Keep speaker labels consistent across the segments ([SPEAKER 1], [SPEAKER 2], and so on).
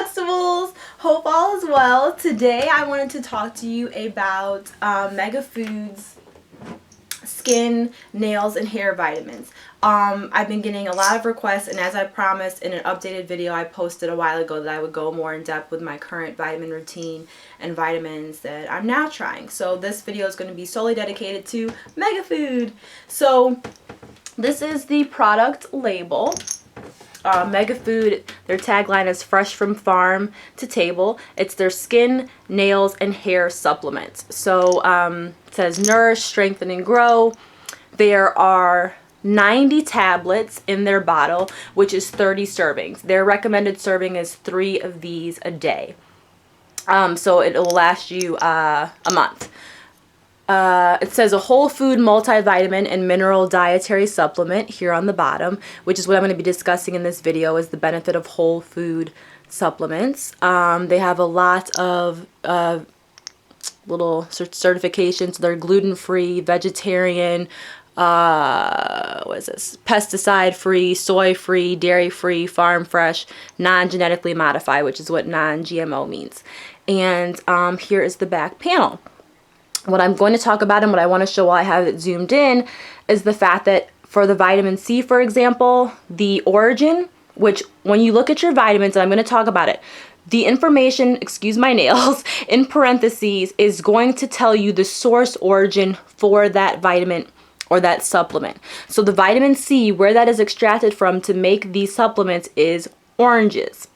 [SPEAKER 1] Huxtables! Hope all is well. Today I wanted to talk to you about MegaFood's skin, nails, and hair vitamins. I've been getting a lot of requests, and as I promised in an updated video I posted a while ago, that I would go more in depth with my current vitamin routine and vitamins that I'm now trying. So this video is going to be solely dedicated to MegaFood. So this is the product label. MegaFood, their tagline is fresh from farm to table. It's their skin, nails, and hair supplements. So it says nourish, strengthen, and grow. There are 90 tablets in their bottle, which is 30 servings. Their recommended serving is 3 of these a day. So it will last you a month. It says a whole food multivitamin and mineral dietary supplement here on the bottom, which is what I'm going to be discussing in this video, is the benefit of whole food supplements. They have a lot of little certifications. They're gluten-free, vegetarian, what is this? Pesticide-free, soy-free, dairy-free, farm-fresh, non-genetically modified, which is what non-GMO means. And here is the back panel. What I'm going to talk about and what I want to show while I have it zoomed in is the fact that for the vitamin C, for example, the origin, which when you look at your vitamins, and I'm going to talk about it, the information, excuse my nails, in parentheses is going to tell you the source origin for that vitamin or that supplement. So the vitamin C, where that is extracted from to make these supplements is oranges.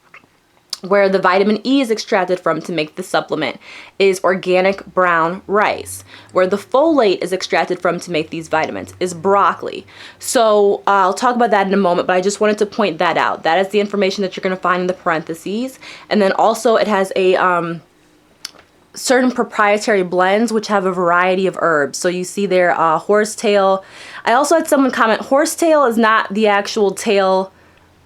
[SPEAKER 1] Where the vitamin E is extracted from to make the supplement is organic brown rice. Where the folate is extracted from to make these vitamins is broccoli. So I'll talk about that in a moment, but I just wanted to point that out. That is the information that you're going to find in the parentheses. And then also it has a certain proprietary blends which have a variety of herbs. So you see there horsetail. I also had someone comment, horsetail is not the actual tail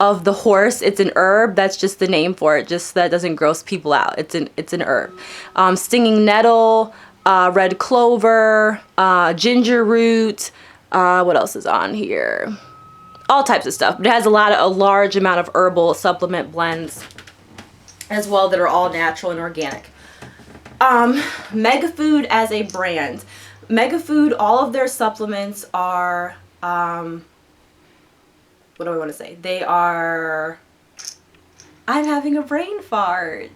[SPEAKER 1] of the horse, it's an herb. That's just the name for it, just so that doesn't gross people out. It's an herb. Stinging nettle, red clover, ginger root, what else is on here? All types of stuff. But it has a large amount of herbal supplement blends as well that are all natural and organic. MegaFood as a brand. MegaFood, all of their supplements are what do I want to say? They are, I'm having a brain fart.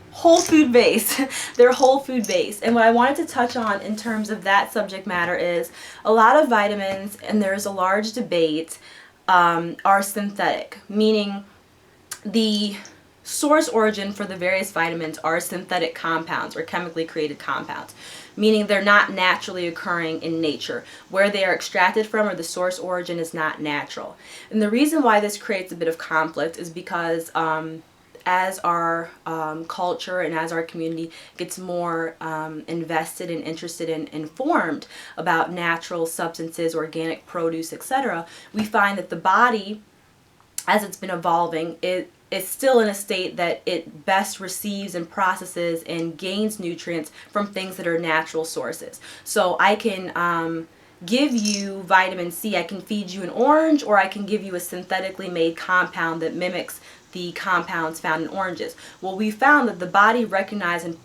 [SPEAKER 1] Whole food based. They're whole food based. And what I wanted to touch on in terms of that subject matter is a lot of vitamins, and there's a large debate, are synthetic, meaning the source origin for the various vitamins are synthetic compounds or chemically created compounds, meaning they're not naturally occurring in nature. Where they are extracted from or the source origin is not natural. And the reason why this creates a bit of conflict is because as our culture and as our community gets more invested and interested and informed about natural substances, organic produce, etc., we find that the body, as it's been evolving, it's still in a state that it best receives and processes and gains nutrients from things that are natural sources. So I can give you vitamin C, I can feed you an orange, or I can give you a synthetically made compound that mimics the compounds found in oranges. Well, we found that the body recognizes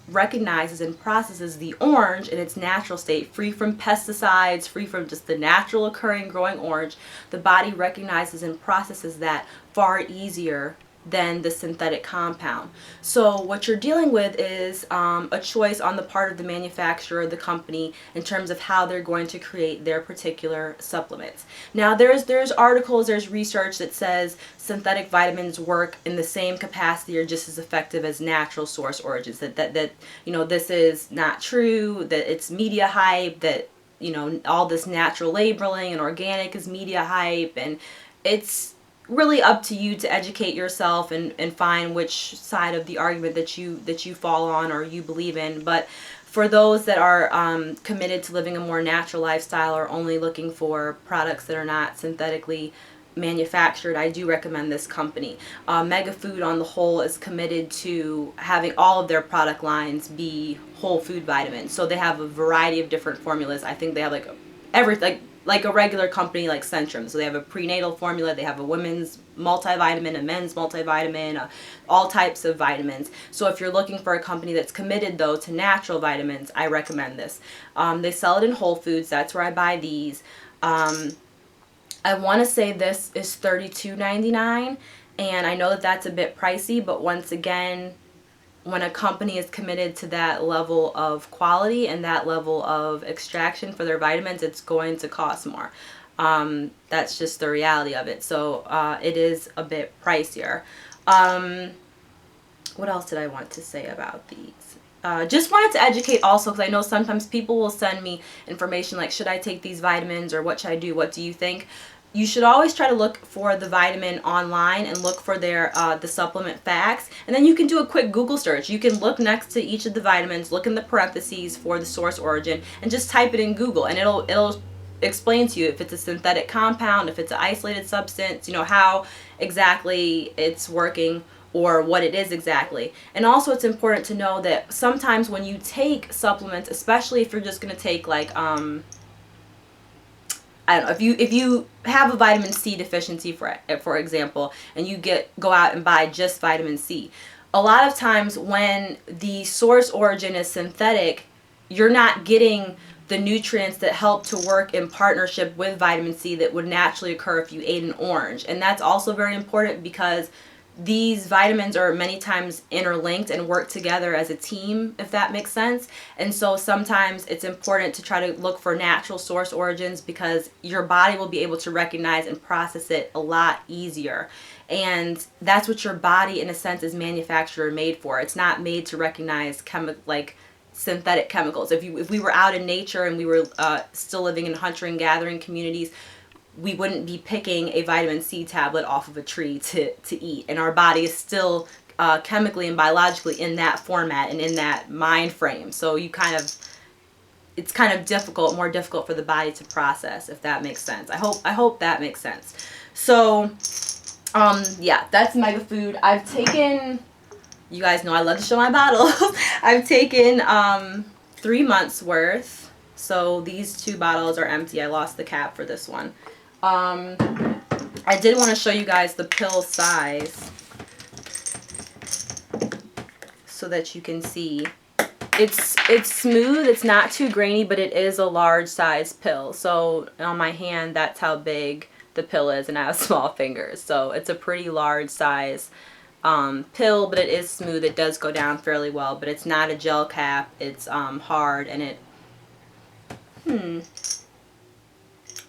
[SPEAKER 1] and processes the orange in its natural state, free from pesticides, free from just the natural occurring growing orange. The body recognizes and processes that far easier than the synthetic compound. So what you're dealing with is a choice on the part of the manufacturer, the company, in terms of how they're going to create their particular supplements. Now there's articles, there's research that says synthetic vitamins work in the same capacity or just as effective as natural source origins. That you know, this is not true, that it's media hype, that you know, all this natural labeling and organic is media hype, and it's really up to you to educate yourself and find which side of the argument that you fall on or you believe in. But for those that are committed to living a more natural lifestyle or only looking for products that are not synthetically manufactured, I do recommend this company. MegaFood on the whole is committed to having all of their product lines be whole food vitamins. So they have a variety of different formulas. I think they have like like a regular company like Centrum. So they have a prenatal formula, they have a women's multivitamin, a men's multivitamin, all types of vitamins. So if you're looking for a company that's committed though to natural vitamins, I recommend this. They sell it in Whole Foods. That's where I buy these. I want to say this is $32.99, and I know that that's a bit pricey, but once again, when a company is committed to that level of quality and that level of extraction for their vitamins, it's going to cost more. That's just the reality of it. So it is a bit pricier. What else did I want to say about these? Just wanted to educate also, because I know sometimes people will send me information like, should I take these vitamins, or what should I do? What do you think? You should always try to look for the vitamin online and look for their the supplement facts, and then you can do a quick Google search. You can look next to each of the vitamins, look in the parentheses for the source origin, and just type it in Google, and it'll explain to you if it's a synthetic compound, if it's an isolated substance, you know, how exactly it's working or what it is exactly. And also it's important to know that sometimes when you take supplements, especially if you're just going to take like I don't know, if you have a vitamin C deficiency, for example, and you go out and buy just vitamin C, a lot of times when the source origin is synthetic, you're not getting the nutrients that help to work in partnership with vitamin C that would naturally occur if you ate an orange. And that's also very important because these vitamins are many times interlinked and work together as a team, if that makes sense. And so sometimes it's important to try to look for natural source origins, because your body will be able to recognize and process it a lot easier. And that's what your body, in a sense, is manufactured or made for. It's not made to recognize like synthetic chemicals. If we were out in nature and we were still living in hunter and gathering communities, we wouldn't be picking a vitamin C tablet off of a tree to eat. And our body is still chemically and biologically in that format and in that mind frame. So it's kind of difficult, more difficult for the body to process, if that makes sense. I hope that makes sense. So, yeah, that's MegaFood. I've taken, you guys know I love to show my bottles. I've taken 3 months worth. So these 2 bottles are empty. I lost the cap for this one. I did want to show you guys the pill size so that you can see. It's smooth, it's not too grainy, but it is a large size pill. So on my hand, that's how big the pill is, and I have small fingers. So it's a pretty large size pill, but it is smooth. It does go down fairly well, but it's not a gel cap. It's hard, and it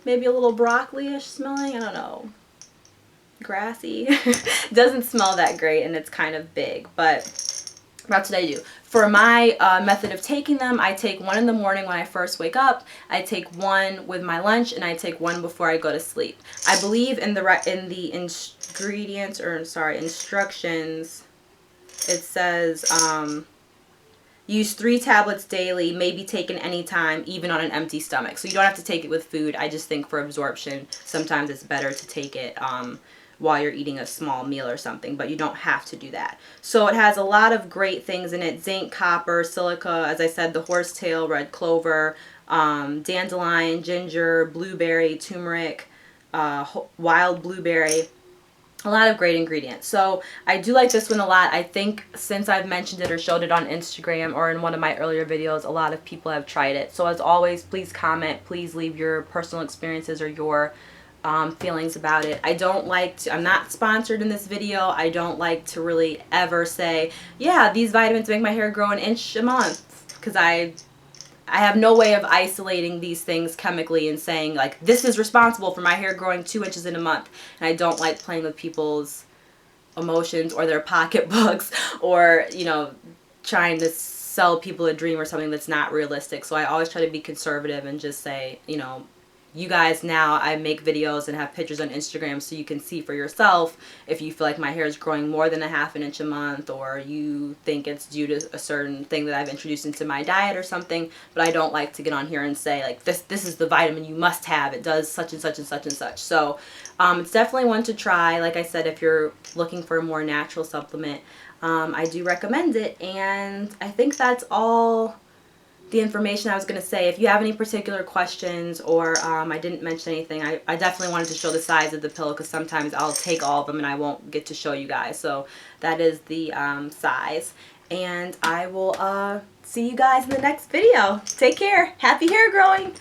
[SPEAKER 1] maybe a little broccoli-ish smelling, I don't know, grassy. Doesn't smell that great, and it's kind of big, but that's what I do. For my method of taking them, I take 1 in the morning when I first wake up, I take 1 with my lunch, and I take 1 before I go to sleep. I believe in the ingredients, or sorry, instructions, it says use 3 tablets daily, may be taken anytime, even on an empty stomach. So you don't have to take it with food. I just think for absorption, sometimes it's better to take it while you're eating a small meal or something, but you don't have to do that. So it has a lot of great things in it: zinc, copper, silica, as I said, the horsetail, red clover, dandelion, ginger, blueberry, turmeric, wild blueberry. A lot of great ingredients. So I do like this one a lot. I think since I've mentioned it or showed it on Instagram or in one of my earlier videos, a lot of people have tried it. So as always, please comment. Please leave your personal experiences or your feelings about it. I'm not sponsored in this video. I don't like to really ever say, yeah, these vitamins make my hair grow an inch a month, because I have no way of isolating these things chemically and saying, like, this is responsible for my hair growing 2 inches in a month. And I don't like playing with people's emotions or their pocketbooks, or, you know, trying to sell people a dream or something that's not realistic. So I always try to be conservative and just say, you know, you guys, now I make videos and have pictures on Instagram so you can see for yourself if you feel like my hair is growing more than a ½ an inch a month, or you think it's due to a certain thing that I've introduced into my diet or something. But I don't like to get on here and say, like, this is the vitamin you must have. It does such and such and such and such. So it's definitely one to try. Like I said, if you're looking for a more natural supplement, I do recommend it. And I think that's all the information I was going to say. If you have any particular questions or I didn't mention anything, I definitely wanted to show the size of the pillow because sometimes I'll take all of them and I won't get to show you guys. So that is the size. And I will see you guys in the next video. Take care. Happy hair growing.